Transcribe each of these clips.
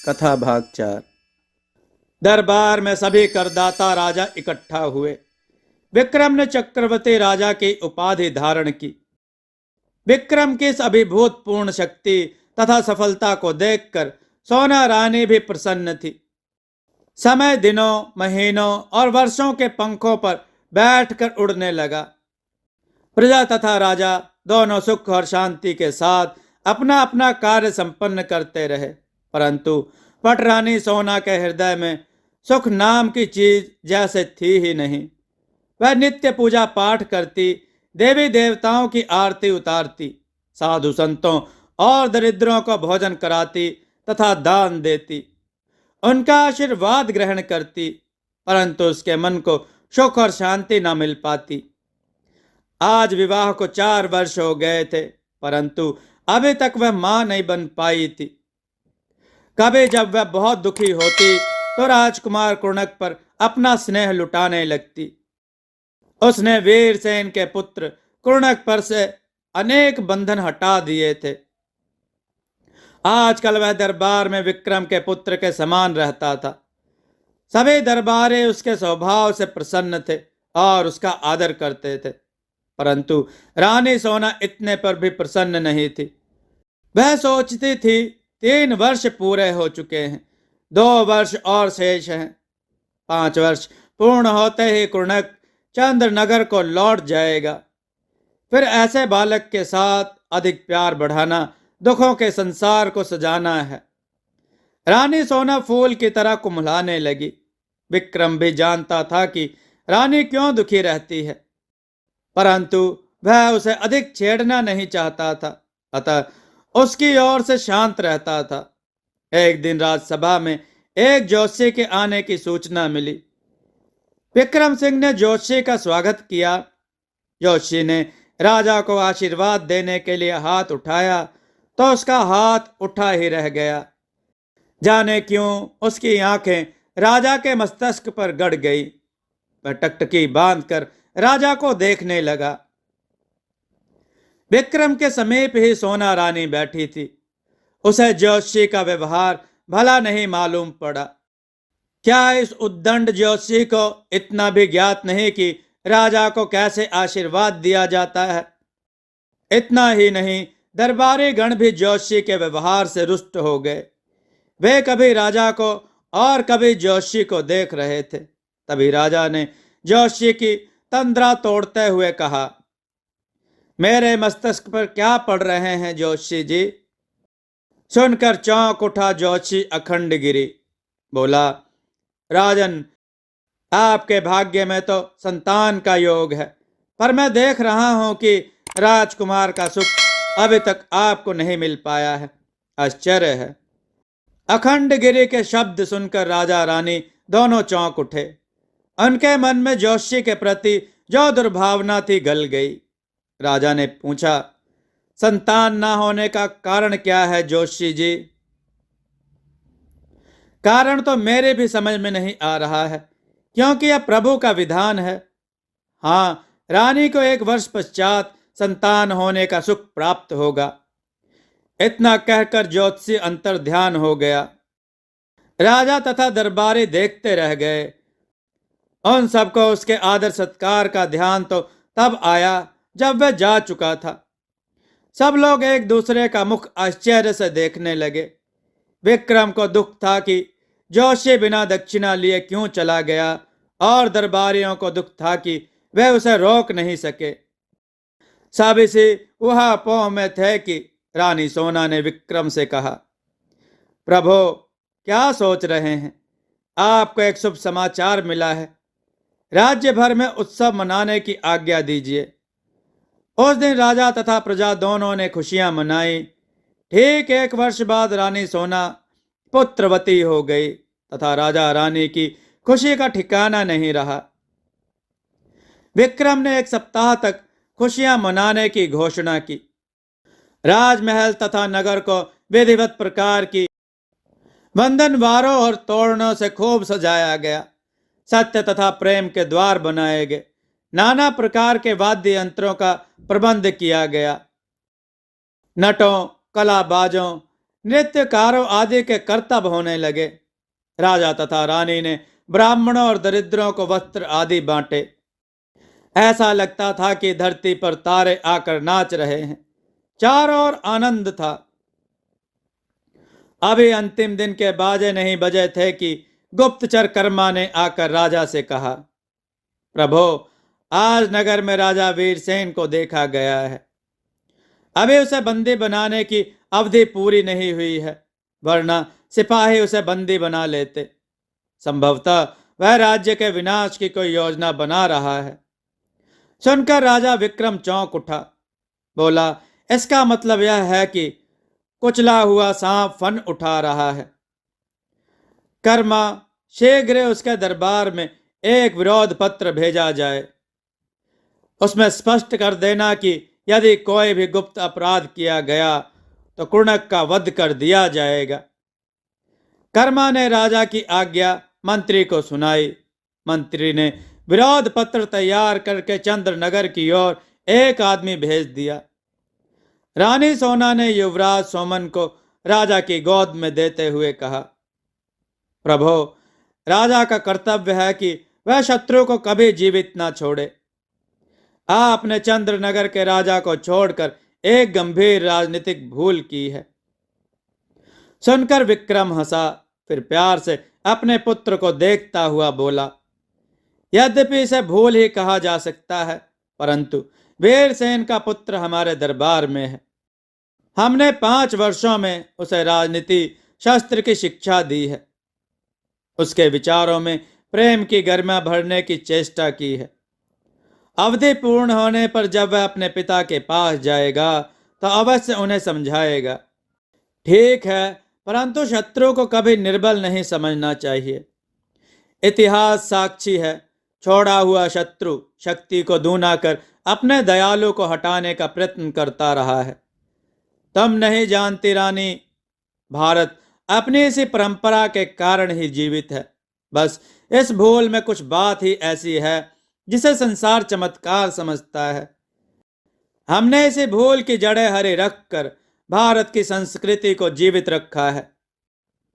कथा भाग 4। दरबार में सभी करदाता राजा इकट्ठा हुए। विक्रम ने चक्रवर्ती राजा की उपाधि धारण की। विक्रम की इस अभिभूतपूर्ण शक्ति तथा सफलता को देखकर सोना रानी भी प्रसन्न थी। समय दिनों, महीनों और वर्षों के पंखों पर बैठकर उड़ने लगा। प्रजा तथा राजा दोनों सुख और शांति के साथ अपना अपना कार्य संपन्न करते रहे, परंतु पटरानी सोना के हृदय में सुख नाम की चीज जैसे थी ही नहीं। वह नित्य पूजा पाठ करती, देवी देवताओं की आरती उतारती, साधु संतों और दरिद्रों को भोजन कराती तथा दान देती, उनका आशीर्वाद ग्रहण करती, परंतु उसके मन को सुख और शांति न मिल पाती। आज विवाह को 4 वर्ष हो गए थे, परंतु अभी तक वह मां नहीं बन पाई थी। कभी जब वह बहुत दुखी होती तो राजकुमार कुणक पर अपना स्नेह लुटाने लगती। उसने वीरसेन के पुत्र कुणक पर से अनेक बंधन हटा दिए थे। आजकल वह दरबार में विक्रम के पुत्र के समान रहता था। सभी दरबारी उसके स्वभाव से प्रसन्न थे और उसका आदर करते थे, परंतु रानी सोना इतने पर भी प्रसन्न नहीं थी। वह सोचती थी 3 वर्ष पूरे हो चुके हैं, 2 वर्ष और शेष हैं। 5 वर्ष पूर्ण होते ही कुणक चंद्रनगर को लौट जाएगा। फिर ऐसे बालक के साथ अधिक प्यार बढ़ाना, दुखों के संसार को सजाना है। रानी सोना फूल की तरह कुम्हलाने लगी। विक्रम भी जानता था कि रानी क्यों दुखी रहती है, परंतु वह उसे अधिक छेड़ना नहीं चाहता था, अतः उसकी ओर से शांत रहता था। एक दिन राजसभा में एक जोशी के आने की सूचना मिली। विक्रम सिंह ने जोशी का स्वागत किया। जोशी ने राजा को आशीर्वाद देने के लिए हाथ उठाया तो उसका हाथ उठा ही रह गया। जाने क्यों उसकी आंखें राजा के मस्तक पर गड़ गई। वह टकटकी बांधकर राजा को देखने लगा। विक्रम के समीप ही सोना रानी बैठी थी। उसे जोशी का व्यवहार भला नहीं मालूम पड़ा। क्या इस उद्दंड जोशी को इतना भी ज्ञात नहीं कि राजा को कैसे आशीर्वाद दिया जाता है? इतना ही नहीं, दरबारी गण भी जोशी के व्यवहार से रुष्ट हो गए। वे कभी राजा को और कभी जोशी को देख रहे थे। तभी राजा ने जोशी की तंद्रा तोड़ते हुए कहा, मेरे मस्तक पर क्या पड़ रहे हैं जोशी जी? सुनकर चौंक उठा जोशी अखंड गिरी। बोला, राजन, आपके भाग्य में तो संतान का योग है, पर मैं देख रहा हूं कि राजकुमार का सुख अभी तक आपको नहीं मिल पाया है। आश्चर्य है। अखंड गिरी के शब्द सुनकर राजा रानी दोनों चौंक उठे। उनके मन में जोशी के प्रति जो दुर्भावना थी गल गई। राजा ने पूछा, संतान ना होने का कारण क्या है जोशी जी? कारण तो मेरे भी समझ में नहीं आ रहा है, क्योंकि यह प्रभु का विधान है। हाँ, रानी को 1 वर्ष पश्चात संतान होने का सुख प्राप्त होगा। इतना कहकर ज्योतिषी अंतर ध्यान हो गया। राजा तथा दरबारी देखते रह गए। उन सबको उसके आदर सत्कार का ध्यान तो तब आया जब वह जा चुका था। सब लोग एक दूसरे का मुख आश्चर्य से देखने लगे। विक्रम को दुख था कि जोशी बिना दक्षिणा लिए क्यों चला गया, और दरबारियों को दुख था कि वे उसे रोक नहीं सके। सब इसी उहापोह में थे कि रानी सोना ने विक्रम से कहा, प्रभो, क्या सोच रहे हैं? आपको एक शुभ समाचार मिला है। राज्य भर में उत्सव मनाने की आज्ञा दीजिए। उस दिन राजा तथा प्रजा दोनों ने खुशियां मनाई। ठीक 1 वर्ष बाद रानी सोना पुत्रवती हो गई तथा राजा रानी की खुशी का ठिकाना नहीं रहा। विक्रम ने 1 सप्ताह तक खुशियां मनाने की घोषणा की। राजमहल तथा नगर को विधिवत प्रकार की बंधनवारों और तोरणों से खूब सजाया गया। सत्य तथा प्रेम के द्वार बनाए गए। नाना प्रकार के वाद्य यंत्रों का प्रबंध किया गया। नटों, कलाबाजों, नृत्यकारों आदि के कर्तव्य होने लगे। राजा तथा रानी ने ब्राह्मणों और दरिद्रों को वस्त्र आदि बांटे। ऐसा लगता था कि धरती पर तारे आकर नाच रहे हैं। चारों ओर आनंद था। अभी अंतिम दिन के बाजे नहीं बजे थे कि गुप्तचर कर्मा ने आकर राजा से कहा, प्रभो, आज नगर में राजा वीरसेन को देखा गया है। अभी उसे बंदी बनाने की अवधि पूरी नहीं हुई है, वरना सिपाही उसे बंदी बना लेते। संभवतः वह राज्य के विनाश की कोई योजना बना रहा है। सुनकर राजा विक्रम चौंक उठा। बोला, इसका मतलब यह है कि कुचला हुआ सांप फन उठा रहा है। कर्मा, शीघ्र उसके दरबार में एक विरोध पत्र भेजा जाए। उसमें स्पष्ट कर देना कि यदि कोई भी गुप्त अपराध किया गया तो कुणक का वध कर दिया जाएगा। कर्मा ने राजा की आज्ञा मंत्री को सुनाई। मंत्री ने विरोध पत्र तैयार करके चंद्रनगर की ओर एक आदमी भेज दिया। रानी सोना ने युवराज सोमन को राजा की गोद में देते हुए कहा, प्रभो, राजा का कर्तव्य है कि वह शत्रु को कभी जीवित ना छोड़े। आपने चंद्रनगर के राजा को छोड़कर एक गंभीर राजनीतिक भूल की है। सुनकर विक्रम हंसा, फिर प्यार से अपने पुत्र को देखता हुआ बोला, यद्यपि इसे भूल ही कहा जा सकता है, परंतु वीरसेन का पुत्र हमारे दरबार में है। हमने 5 वर्षों में उसे राजनीति शास्त्र की शिक्षा दी है। उसके विचारों में प्रेम की गरिमा भरने की चेष्टा की है। अवधि पूर्ण होने पर जब वह अपने पिता के पास जाएगा तो अवश्य उन्हें समझाएगा। ठीक है, परंतु शत्रु को कभी निर्बल नहीं समझना चाहिए। इतिहास साक्षी है, छोड़ा हुआ शत्रु शक्ति को दूना कर अपने दयालु को हटाने का प्रयत्न करता रहा है। तुम नहीं जानती रानी, भारत अपनी इसी परंपरा के कारण ही जीवित है। बस इस भूल में कुछ बात ही ऐसी है जिसे संसार चमत्कार समझता है। हमने इसी भूल की जड़ें हरी रखकर भारत की संस्कृति को जीवित रखा है,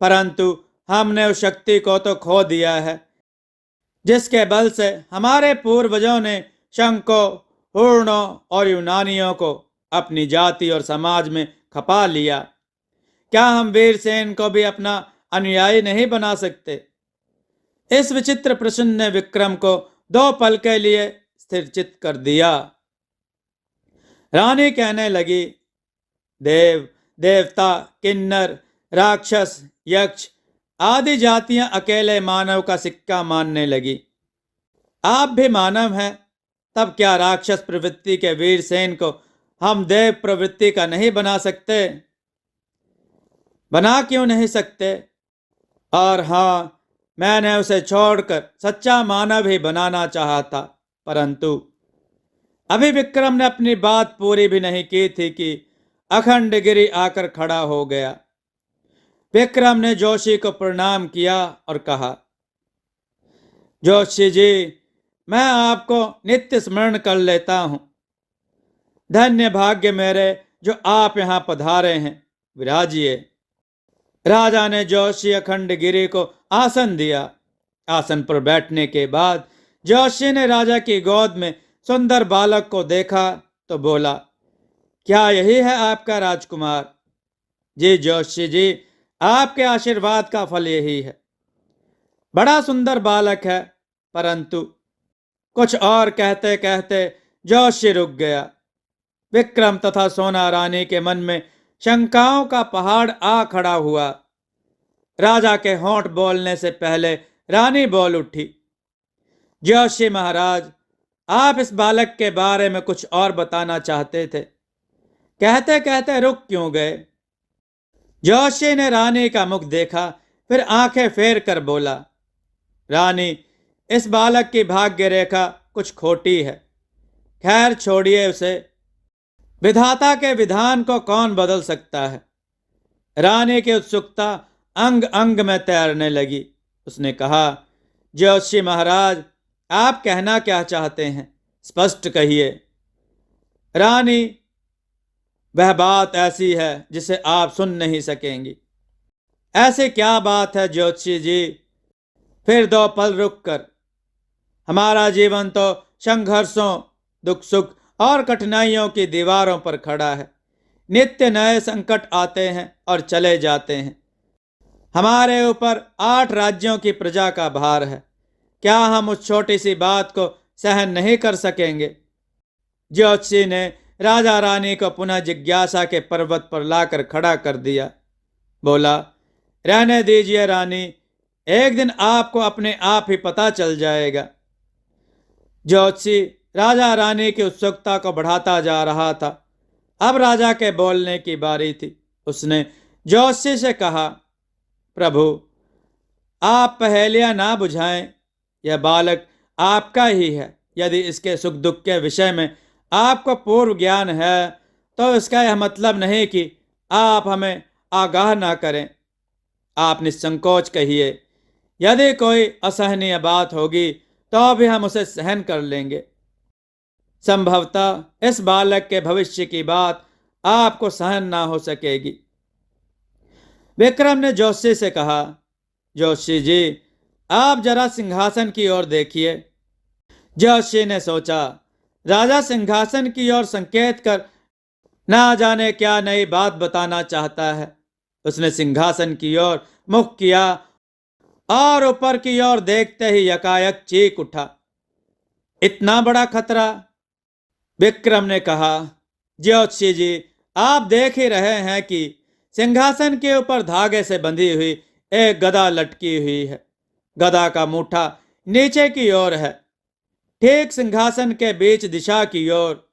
परंतु हमने उस शक्ति को तो खो दिया है जिसके बल से हमारे पूर्वजों ने शंकों, हूर्णों और यूनानियों को अपनी जाति और समाज में खपा लिया। क्या हम वीरसेन को भी अपना अनुयायी नहीं बना सकते? इस विचित्र प्रश्न ने विक्रम को 2 पल के लिए स्थिरचित कर दिया। रानी कहने लगी, देव, देवता, किन्नर, राक्षस, यक्ष आदि जातियां अकेले मानव का सिक्का मानने लगी। आप भी मानव हैं, तब क्या राक्षस प्रवृत्ति के वीरसेन को हम देव प्रवृत्ति का नहीं बना सकते? बना क्यों नहीं सकते? और हाँ, मैंने उसे छोड़कर सच्चा मानव ही बनाना चाहा था, परंतु अभी विक्रम ने अपनी बात पूरी भी नहीं की थी कि अखंडगिरी आकर खड़ा हो गया। विक्रम ने जोशी को प्रणाम किया और कहा, जोशी जी, मैं आपको नित्य स्मरण कर लेता हूं। धन्य भाग्य मेरे जो आप यहां पधारे हैं, विराजिए। राजा ने जोशी अखंडगिरी को आसन दिया। आसन पर बैठने के बाद जोशी ने राजा की गोद में सुंदर बालक को देखा तो बोला, क्या यही है आपका राजकुमार? जी जोशी जी, आपके आशीर्वाद का फल यही है। बड़ा सुंदर बालक है, परंतु कुछ और कहते कहते जोशी रुक गया। विक्रम तथा सोना रानी के मन में शंकाओं का पहाड़ आ खड़ा हुआ। राजा के होंठ बोलने से पहले रानी बोल उठी, जोशी महाराज, आप इस बालक के बारे में कुछ और बताना चाहते थे। कहते कहते रुक क्यों गए? जोशी ने रानी का मुख देखा, फिर आंखें फेर कर बोला, रानी, इस बालक की भाग्य रेखा कुछ खोटी है। खैर छोड़िए उसे, विधाता के विधान को कौन बदल सकता है? रानी की उत्सुकता अंग अंग में तैरने लगी। उसने कहा, जोशी महाराज, आप कहना क्या चाहते हैं? स्पष्ट कहिए। रानी वह बात ऐसी है जिसे आप सुन नहीं सकेंगी। ऐसी क्या बात है ज्योतिषी जी? फिर 2 पल रुक कर, हमारा जीवन तो संघर्षों, दुख सुख और कठिनाइयों की दीवारों पर खड़ा है। नित्य नए संकट आते हैं और चले जाते हैं। हमारे ऊपर 8 राज्यों की प्रजा का भार है। क्या हम उस छोटी सी बात को सहन नहीं कर सकेंगे? ज्योतिषी ने राजा रानी को पुनः जिज्ञासा के पर्वत पर लाकर खड़ा कर दिया। बोला, रहने दीजिए रानी, एक दिन आपको अपने आप ही पता चल जाएगा। ज्योतिषी राजा रानी की उत्सुकता को बढ़ाता जा रहा था। अब राजा के बोलने की बारी थी। उसने ज्योतिषी से कहा, प्रभु, आप पहेलियां ना बुझाएं। यह बालक आपका ही है। यदि इसके सुख दुख के विषय में आपको पूर्व ज्ञान है तो इसका यह मतलब नहीं कि आप हमें आगाह ना करें। आप निसंकोच कहिए। यदि कोई असहनीय बात होगी तो भी हम उसे सहन कर लेंगे। संभवतः इस बालक के भविष्य की बात आपको सहन ना हो सकेगी। विक्रम ने जोशी से कहा, जोशी जी, आप जरा सिंहासन की ओर देखिए। जोशी ने सोचा, राजा सिंहासन की ओर संकेत कर ना जाने क्या नई बात बताना चाहता है। उसने सिंहासन की ओर मुख किया और ऊपर की ओर देखते ही यकायक चीख उठा, इतना बड़ा खतरा! विक्रम ने कहा, ज्योतिषी जी, आप देख ही रहे हैं कि सिंहासन के ऊपर धागे से बंधी हुई एक गदा लटकी हुई है। गदा का मुठा नीचे की ओर है, ठीक सिंहासन के बीच दिशा की ओर।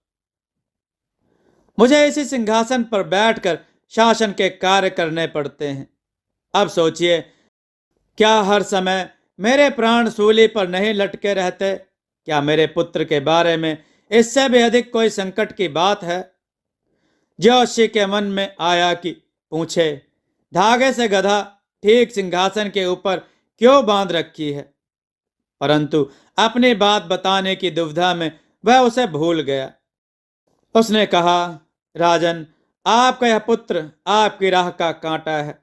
मुझे इसी सिंहासन पर बैठकर शासन के कार्य करने पड़ते हैं। अब सोचिए, क्या हर समय मेरे प्राण सूली पर नहीं लटके रहते? क्या मेरे पुत्र के बारे में इससे भी अधिक कोई संकट की बात है? ज्योतिषी के मन में आया कि पूछे, धागे से गधा ठीक सिंहासन के ऊपर क्यों बांध रखी है? परंतु अपनी बात बताने की दुविधा में वह उसे भूल गया। उसने कहा, राजन, आपका यह पुत्र आपकी राह का कांटा है।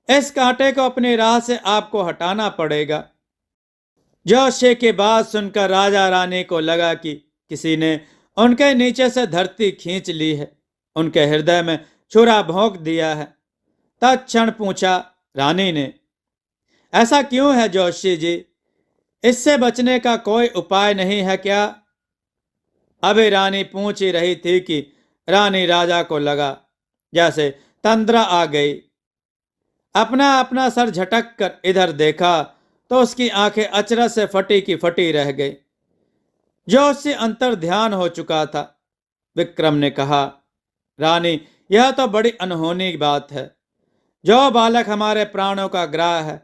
इस कांटे को अपनी राह से आपको हटाना पड़ेगा। जोशी की बात सुनकर राजा रानी को लगा कि किसी ने उनके नीचे से धरती खींच ली है, उनके हृदय में छुरा भोंक दिया है। तत्क्षण पूछा रानी ने, ऐसा क्यों है जोशी जी? इससे बचने का कोई उपाय नहीं है क्या? अभी रानी पूछ ही रही थी कि रानी राजा को लगा जैसे तंद्रा आ गई। अपना अपना सर झटक कर इधर देखा तो उसकी आंखें अचरज से फटी की फटी रह गई। जो उससे अंतर ध्यान हो चुका था। विक्रम ने कहा, रानी, यह तो बड़ी अनहोनी बात है। जो बालक हमारे प्राणों का ग्राह है,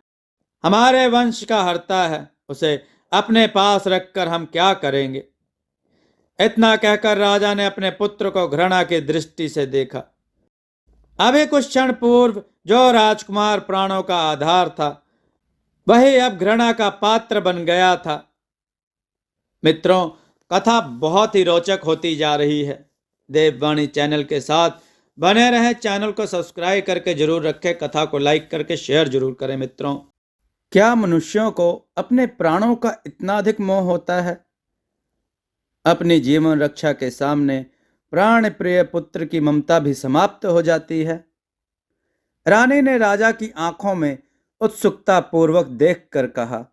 हमारे वंश का हर्ता है, उसे अपने पास रखकर हम क्या करेंगे? इतना कहकर राजा ने अपने पुत्र को घृणा की दृष्टि से देखा। अभी कुछ क्षण पूर्व जो राजकुमार प्राणों का आधार था, वही अब घृणा का पात्र बन गया था। मित्रों, कथा बहुत ही रोचक होती जा रही है। देववाणी चैनल के साथ बने रहें। चैनल को सब्सक्राइब करके जरूर रखें। कथा को लाइक करके शेयर जरूर करें। मित्रों, क्या मनुष्यों को अपने प्राणों का इतना अधिक मोह होता है? अपनी जीवन रक्षा के सामने प्राण प्रिय पुत्र की ममता भी समाप्त हो जाती है। रानी ने राजा की आंखों में उत्सुकता पूर्वक देखकर कहा,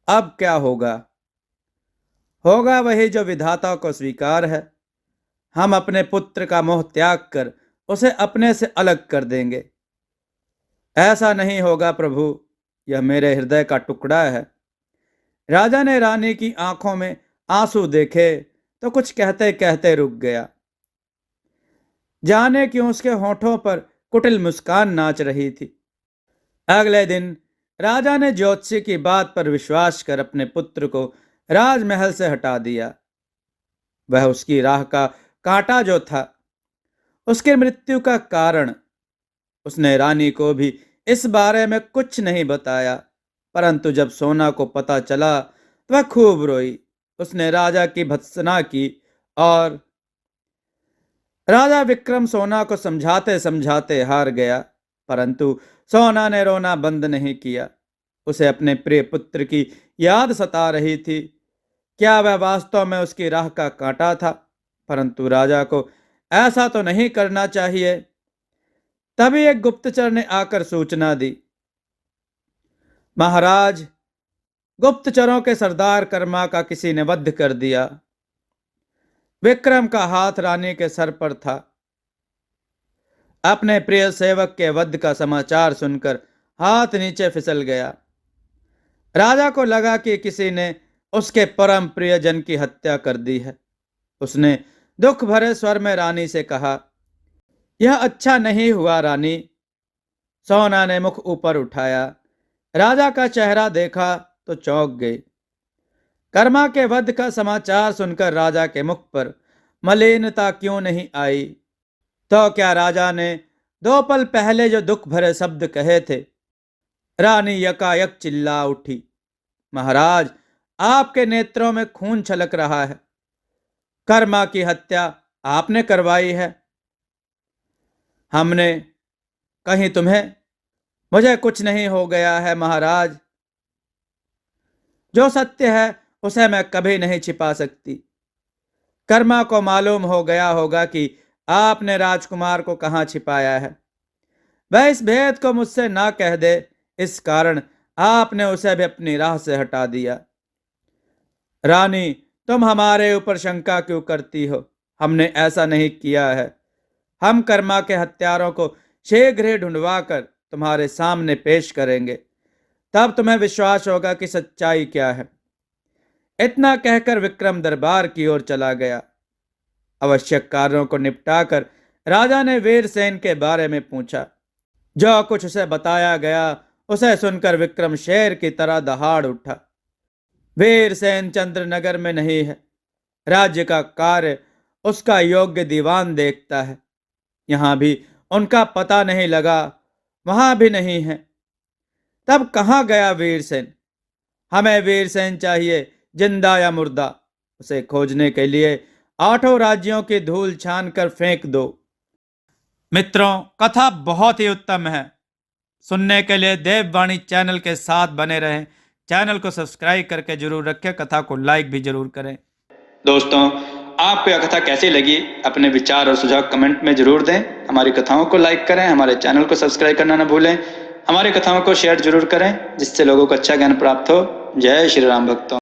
अब क्या होगा? होगा वही जो विधाता को स्वीकार है। हम अपने पुत्र का मोह त्याग कर उसे अपने से अलग कर देंगे। ऐसा नहीं होगा प्रभु, यह मेरे हृदय का टुकड़ा है। राजा ने रानी की आंखों में आंसू देखे तो कुछ कहते कहते रुक गया। जाने क्यों उसके होठों पर कुटिल मुस्कान नाच रही थी। अगले दिन राजा ने ज्योतिषी की बात पर विश्वास कर अपने पुत्र को राजमहल से हटा दिया। वह उसकी राह का कांटा जो था, उसके मृत्यु का कारण। उसने रानी को भी इस बारे में कुछ नहीं बताया, परंतु जब सोना को पता चला तो वह खूब रोई। उसने राजा की भत्सना की और राजा विक्रम सोना को समझाते समझाते हार गया, परंतु सोना ने रोना बंद नहीं किया। उसे अपने प्रिय पुत्र की याद सता रही थी। क्या वह वास्तव में उसकी राह का कांटा था? परंतु राजा को ऐसा तो नहीं करना चाहिए। तभी एक गुप्तचर ने आकर सूचना दी, महाराज, गुप्तचरों के सरदार कर्मा का किसी ने वध कर दिया। विक्रम का हाथ रानी के सर पर था। अपने प्रिय सेवक के वध का समाचार सुनकर हाथ नीचे फिसल गया। राजा को लगा कि किसी ने उसके परम प्रियजन की हत्या कर दी है। उसने दुख भरे स्वर में रानी से कहा, यह अच्छा नहीं हुआ रानी। सोना ने मुख ऊपर उठाया। राजा का चेहरा देखा तो चौंक गई। कर्मा के वध का समाचार सुनकर राजा के मुख पर मलिनता क्यों नहीं आई? तो क्या राजा ने 2 पल पहले जो दुख भरे शब्द कहे थे? रानी यकायक चिल्ला उठी, महाराज, आपके नेत्रों में खून छलक रहा है। कर्मा की हत्या आपने करवाई है। हमने कहीं तुम्हें? मुझे कुछ नहीं हो गया है महाराज। जो सत्य है उसे मैं कभी नहीं छिपा सकती। कर्मा को मालूम हो गया होगा कि आपने राजकुमार को कहां छिपाया है। वह इस भेद को मुझसे ना कह दे, इस कारण आपने उसे भी अपनी राह से हटा दिया। रानी, तुम हमारे ऊपर शंका क्यों करती हो? हमने ऐसा नहीं किया है। हम कर्मा के हत्यारों को शीघ्र ही ढूंढवा कर तुम्हारे सामने पेश करेंगे, तब तुम्हें विश्वास होगा कि सच्चाई क्या है। इतना कहकर विक्रम दरबार की ओर चला गया। आवश्यक कार्यों को निपटाकर राजा ने वीरसेन के बारे में पूछा। जो कुछ उसे बताया गया उसे सुनकर विक्रम शेर की तरह दहाड़ उठा। वीरसेन चंद्रनगर में नहीं है। राज्य का कार्य उसका योग्य दीवान देखता है। यहां भी उनका पता नहीं लगा, वहां भी नहीं है। तब कहां गया वीरसेन? हमें वीरसेन चाहिए, जिंदा या मुर्दा। उसे खोजने के लिए 8 राज्यों की धूल छान कर फेंक दो। मित्रों, कथा बहुत ही उत्तम है। सुनने के लिए देववाणी चैनल के साथ बने रहें। चैनल को सब्सक्राइब करके जरूर रखें, कथा को लाइक भी जरूर करें। दोस्तों, आपको यह कथा कैसी लगी? अपने विचार और सुझाव कमेंट में जरूर दें। हमारी कथाओं को लाइक करें, हमारे चैनल को सब्सक्राइब करना न भूलें। हमारी कथाओं को शेयर जरूर करें, जिससे लोगों को अच्छा ज्ञान प्राप्त हो। जय श्री राम भक्तों।